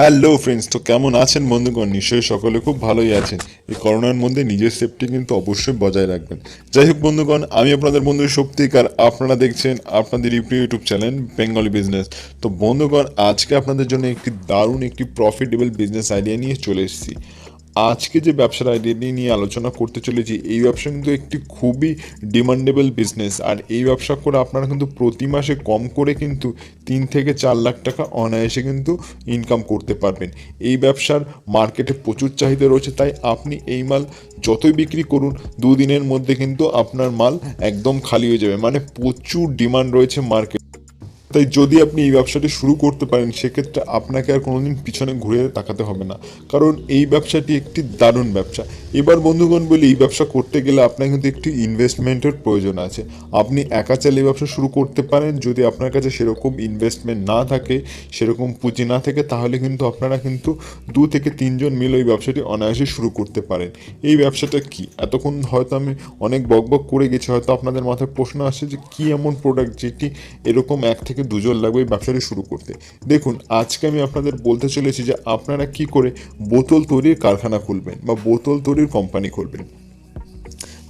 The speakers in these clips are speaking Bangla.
হ্যালো ফ্রেন্ডস, তো কেমন আছেন বন্ধুগণ? নিশ্চয়ই সকলে খুব ভালোই আছেন। এই করোনার মধ্যে নিজের সেফটি কিন্তু অবশ্যই বজায় রাখবেন। যাই হোক বন্ধুগণ, আমি আপনাদের বন্ধু সৌপ্তিক, আর আপনারা দেখছেন আপনাদের ইউটিউব চ্যানেল বেঙ্গলি বিজনেস। তো বন্ধুগণ, আজকে আপনাদের জন্য একটি দারুণ একটি প্রফিটেবল বিজনেস আইডিয়া নিয়ে চলে এসেছি। আজকে যে ব্যবসার আইডিয়াটি নিয়ে আলোচনা করতে চলেছি, এই ব্যবসা কিন্তু একটি খুবই ডিমান্ডেবল বিজনেস। আর এই ব্যবসা করে আপনারা কিন্তু প্রতি মাসে কম করে কিন্তু 3 থেকে 4 লাখ টাকা অনায়াসে কিন্তু ইনকাম করতে পারবেন। এই ব্যবসার মার্কেটে প্রচুর চাহিদা রয়েছে, তাই আপনি এই মাল যতই বিক্রি করুন, 2 দিনের মধ্যে কিন্তু আপনার মাল একদম খালি হয়ে যাবে। মানে প্রচুর ডিমান্ড রয়েছে মার্কেট। তাই যদি আপনি এই ব্যবসাটি শুরু করতে পারেন, সেক্ষেত্রে আপনাকে আর কোনোদিন পিছনে ঘুরে তাকাতে হবে না, কারণ এই ব্যবসাটি একটি দারুণ ব্যবসা। এবার বন্ধুগণ বলি, এই ব্যবসা করতে গেলে আপনার কিন্তু একটি ইনভেস্টমেন্টের প্রয়োজন আছে। আপনি একা চাইলে এই ব্যবসা শুরু করতে পারেন। যদি আপনার কাছে সেরকম ইনভেস্টমেন্ট না থাকে, সেরকম পুঁজি না থাকে, তাহলে কিন্তু আপনারা কিন্তু 2 থেকে 3 জন মিলে এই ব্যবসাটি অনায়াসে শুরু করতে পারেন। এই ব্যবসাটা কি, এতক্ষণ হয়তো আমি অনেক বকবক করে গেছি, হয়তো আপনাদের মাথায় প্রশ্ন আসছে যে কি এমন প্রোডাক্ট যেটি এরকম 1 থেকে 2 জন লাগবে এই ব্যবসাটি শুরু করতে। দেখুন, আজকে আমি আপনাদের বলতে চলেছি যে আপনারা কি করে বোতল তৈরির কারখানা খুলবেন বা বোতল তৈরির কোম্পানি খুলবেন।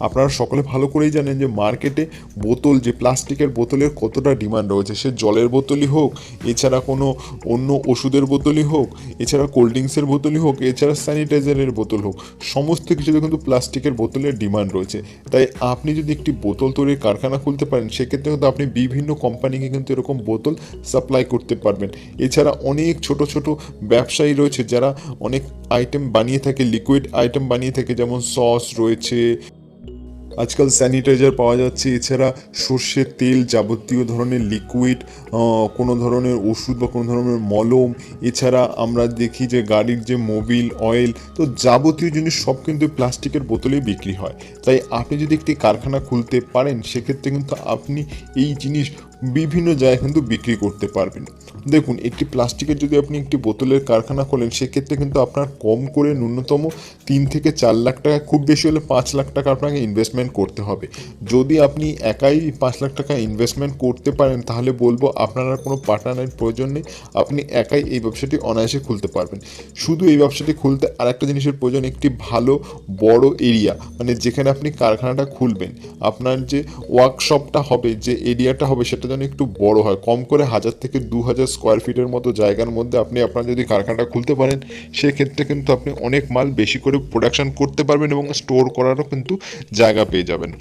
আপনারা সকলে ভালো করেই জানেন যে মার্কেটে বোতল, যে প্লাস্টিকের বোতলের কতটা ডিমান্ড রয়েছে। সে জলের বোতলই হোক, এছাড়া কোনো অন্য ওষুধের বোতলই হোক, এছাড়া কোল্ড ড্রিঙ্কসের বোতলই হোক, এছাড়া স্যানিটাইজারের বোতল হোক, সমস্ত কিছুতে কিন্তু প্লাস্টিকের বোতলের ডিমান্ড রয়েছে। তাই আপনি যদি একটি বোতল তৈরির কারখানা খুলতে পারেন, সেক্ষেত্রে কিন্তু আপনি বিভিন্ন কোম্পানিকে কিন্তু এরকম বোতল সাপ্লাই করতে পারবেন। এছাড়া অনেক ছোট ছোট ব্যবসায়ী রয়েছে যারা অনেক আইটেম বানিয়ে থাকে, লিকুইড আইটেম বানিয়ে থাকে, যেমন সস রয়েছে, আজকাল স্যানিটাইজার পাওয়া যাচ্ছে, এছাড়া সর্ষের তেল, যাবতীয় ধরনের লিকুইড, কোনো ধরনের ওষুধ বা কোনো ধরনের মলম, এছাড়া আমরা দেখি যে গাড়ির যে মোবিল অয়েল, তো যাবতীয় জিনিস সব কিন্তু প্লাস্টিকের বোতলেই বিক্রি হয়। তাই আপনি যদি একটি কারখানা খুলতে পারেন, সেক্ষেত্রে কিন্তু আপনি এই জিনিস বিভিন্ন জায়গায় কিন্তু বিক্রি করতে পারবেন। দেখুন, একটি প্লাস্টিকের যদি আপনি একটি বোতলের কারখানা খোলেন, সেক্ষেত্রে কিন্তু আপনার কম করে ন্যূনতম 3 থেকে 4 লাখ টাকা, খুব বেশি হলে 5 লাখ টাকা আপনাকে ইনভেস্টমেন্ট করতে হবে। যদি আপনি একাই 5 লাখ টাকা ইনভেস্টমেন্ট করতে পারেন, তাহলে বলবো আপনার আর কোনো পার্টনারের প্রয়োজন নেই, আপনি একাই এই ব্যবসাটি অনায়াসে খুলতে পারবেন। শুধু এই ব্যবসাটি খুলতে আরেকটা জিনিসের প্রয়োজন, একটি ভালো বড় এরিয়া, মানে যেখানে আপনি কারখানাটা খুলবেন, আপনার যে ওয়ার্কশপটা হবে, যে এরিয়াটা হবে, সেটা যেন একটু বড় হয়। কম করে 1000 থেকে 2000 স্কোয়ার ফিটের মতো জায়গার মধ্যে আপনি আপনার যদি কারখানাটা খুলতে পারেন, সেক্ষেত্রে কিন্তু আপনি অনেক মাল বেশি করে প্রোডাকশন করতে পারবেন এবং স্টোর করারও কিন্তু জায়গা পেয়ে যাবেন।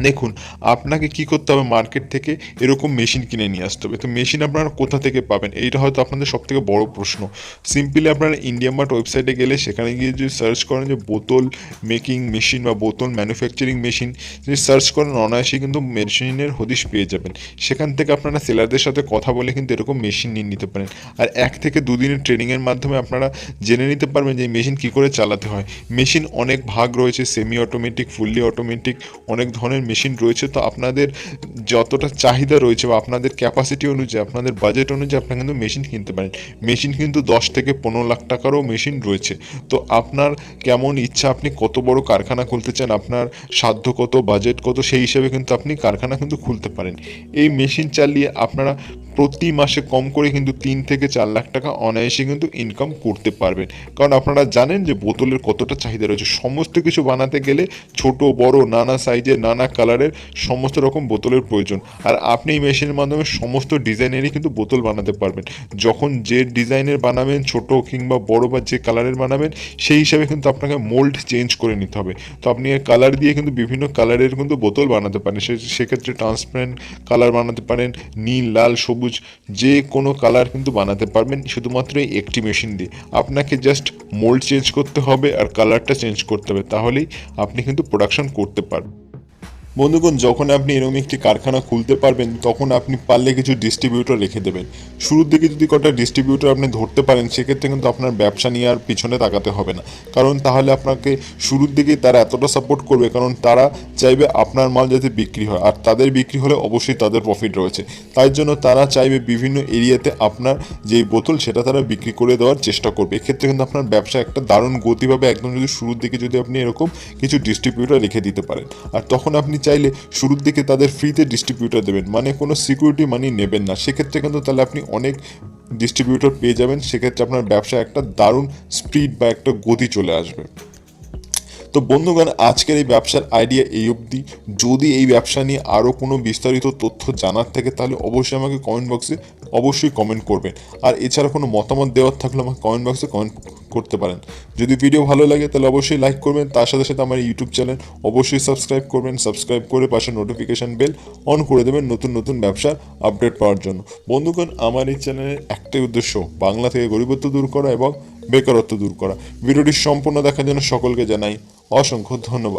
দেখুন, আপনাকে কি করতে হবে, মার্কেট থেকে এরকম মেশিন কিনে নিয়ে আসতে হবে। তো মেশিন আপনারা কোথা থেকে পাবেন, এইটা হয়তো আপনাদের সব থেকে বড় প্রশ্ন। সিম্পলি আপনারা ইন্ডিয়া মার্ট ওয়েবসাইটে গেলে, সেখানে গিয়ে যদি সার্চ করেন যে বোতল মেকিং মেশিন বা বোতল ম্যানুফ্যাকচারিং মেশিন, যদি সার্চ করেন, অনায়াসেই কিন্তু মেশিনের হদিশ পেয়ে যাবেন। সেখান থেকে আপনারা সেলারদের সাথে কথা বলে কিন্তু এরকম মেশিন নিয়ে নিতে পারেন। আর 1 থেকে 2 দিনের ট্রেনিংয়ের মাধ্যমে আপনারা জেনে নিতে পারবেন যে এই মেশিন কী করে চালাতে হয়। মেশিন অনেক ভাগ রয়েছে, সেমি অটোমেটিক, ফুললি অটোমেটিক, অনেক ধরনের মেশিন রয়েছে। তো আপনাদের যতটা চাহিদা রয়েছে বা আপনাদের ক্যাপাসিটি অনুযায়ী, আপনাদের বাজেট অনুযায়ী আপনারা কিন্তু মেশিন কিনতে পারেন। মেশিন কিন্তু 10 থেকে 15 লাখ টাকারও মেশিন রয়েছে। তো আপনার কেমন ইচ্ছা, আপনি কত বড় কারখানা খুলতে চান, আপনার সাধ্য কত, বাজেট কত, সেই হিসাবে কিন্তু আপনি কারখানা কিন্তু খুলতে পারেন। এই মেশিন চালিয়ে আপনারা প্রতি মাসে কম করে কিন্তু 3 থেকে 4 লাখ টাকা অনায়াসে কিন্তু ইনকাম করতে পারবেন। কারণ আপনারা জানেন যে বোতলের কতটা চাহিদা রয়েছে। সমস্ত কিছু বানাতে গেলে ছোট বড় নানা সাইজের, নানা কালারের সমস্ত রকম বোতলের প্রয়োজন। আর আপনি এই মেশিনের মাধ্যমে সমস্ত ডিজাইনেরই কিন্তু বোতল বানাতে পারবেন। যখন যে ডিজাইনের বানাবেন, ছোট কিংবা বড় বা যে কালারের বানাবেন, সেই হিসাবে কিন্তু আপনাকে মোল্ড চেঞ্জ করে নিতে হবে। তো আপনি কালার দিয়ে কিন্তু বিভিন্ন কালারের কিন্তু বোতল বানাতে পারেন। সেক্ষেত্রে ট্রান্সপারেন্ট কালার বানাতে পারেন, নীল, লাল, সবুজ, যে কোনো কালার কিন্তু বানাতে পারবেন শুধুমাত্র এই একটি মেশিন দিয়ে। আপনাকে জাস্ট মোল্ড চেঞ্জ করতে হবে আর কালারটা চেঞ্জ করতে হবে, তাহলেই আপনি কিন্তু প্রোডাকশন করতে পারবেন। বন্ধুগণ, যখন আপনি এরকম একটি কারখানা খুলতে পারবেন, তখন আপনি পারলে কিছু ডিস্ট্রিবিউটর রেখে দেবেন। শুরুর দিকে যদি কটা ডিস্ট্রিবিউটর আপনি ধরতে পারেন, সেক্ষেত্রে কিন্তু আপনার ব্যবসা নিয়ে আর পিছনে তাকাতে হবে না। কারণ তাহলে আপনাকে শুরুর দিকেই তারা এতটা সাপোর্ট করবে, কারণ তারা চাইবে আপনার মাল যাতে বিক্রি হয়, আর তাদের বিক্রি হলে অবশ্যই তাদের প্রফিট রয়েছে। তাই জন্য তারা চাইবে বিভিন্ন এরিয়াতে আপনার যেই বোতল, সেটা তারা বিক্রি করে দেওয়ার চেষ্টা করবে। এক্ষেত্রে কিন্তু আপনার ব্যবসা একটা দারুণ গতি পাবে, একদম যদি শুরুর দিকে যদি আপনি এরকম কিছু ডিস্ট্রিবিউটর রেখে দিতে পারেন। আর তখন আপনি চাইলে শুরুর দিকে তাদের ফ্রিতে ডিস্ট্রিবিউটর দেবেন, মানে কোনো সিকিউরিটি মানি নেবেন না। সেক্ষেত্রে কিন্তু তাহলে আপনি অনেক ডিস্ট্রিবিউটর পেয়ে যাবেন, সেক্ষেত্রে আপনার ব্যবসায় একটা দারুণ স্পিড বা একটা গতি চলে আসবে। তো বন্ধুগণ, আজকের এই ব্যবসার আইডিয়া এই অবধি। যদি এই ব্যবসা নিয়ে আরও কোনো বিস্তারিত তথ্য জানার থাকে তাহলে অবশ্যই আমাকে কমেন্ট বক্সে অবশ্যই কমেন্ট করবেন। আর এছাড়া কোনো মতামত দেওয়ার থাকলে আমাকে কমেন্ট বক্সে কমেন্ট করতে পারেন। যদি ভিডিও ভালো লাগে তাহলে অবশ্যই লাইক করবেন, তার সাথে সাথে আমার ইউটিউব চ্যানেল অবশ্যই সাবস্ক্রাইব করবেন। সাবস্ক্রাইব করে পাশে নোটিফিকেশান বেল অন করে দেবেন নতুন নতুন ব্যবসার আপডেট পাওয়ার জন্য। বন্ধুগণ, আমার এই চ্যানেলের একটাই উদ্দেশ্য, বাংলা থেকে গরিবত্ব দূর করা এবং বেকারত্ব দূর করা। ভিডিওটি সম্পূর্ণ দেখার জন্য সকলকে জানাই অসংখ্য ধন্যবাদ।